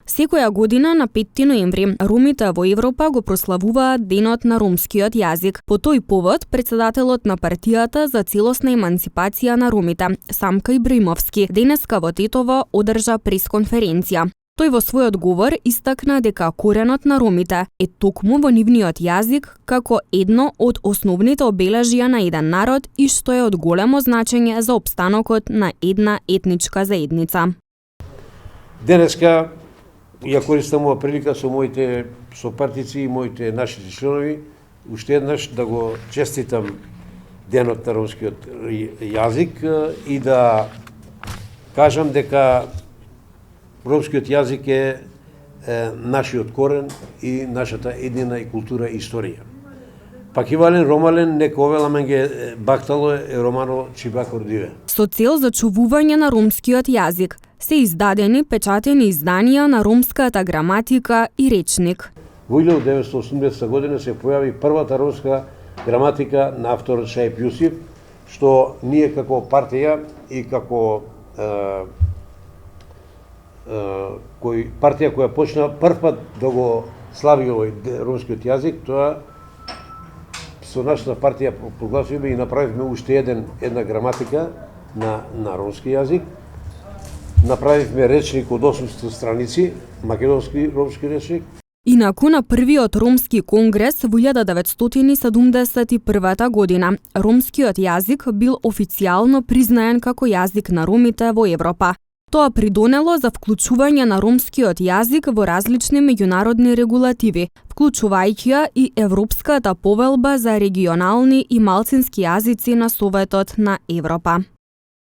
Секоја година на 5 ноември ромите во Европа го прославуваат Денот на ромскиот јазик. По тој повод председателот на партијата за целосна емансипација на ромите, Самка Ибраимовски, денеска во Тетово одржа пресконференција. Тој во својот говор истакна дека коренот на ромите е токму во нивниот јазик како едно од основните обележја на еден народ и што е од големо значење за опстанокот на една етничка заедница. Денеска ја користам ова прилика со моите сопартици и моите нашите членови уште еднаш да го честитам Денот на ромскиот јазик и да кажам дека ромскиот јазик е нашиот корен и нашата еднина и култура и историја. Пакивален ромален нека овеламен ге бактало е романо Чибак Ордиве. Со цел за чувување на ромскиот јазик се издадени печатени изданија на ромската граматика и речник. Во 1980 година се појави првата ромска граматика на авторот Шаип Јусиф, што ние како партија и како партија која почна првпат да го слави овој ромскиот јазик, тоа со нашата партија прогласивме и направивме уште една граматика на ромски јазик. Направивме речник од 800 страници, македонски ромски речник. Инаку на првиот ромски конгрес во 1971 година ромскиот јазик бил официјално признаен како јазик на ромите во Европа. Тоа придонело за вклучување на ромскиот јазик во различни меѓународни регулативи, вклучувајќи ја и Европската повелба за регионални и малцински јазици на Советот на Европа.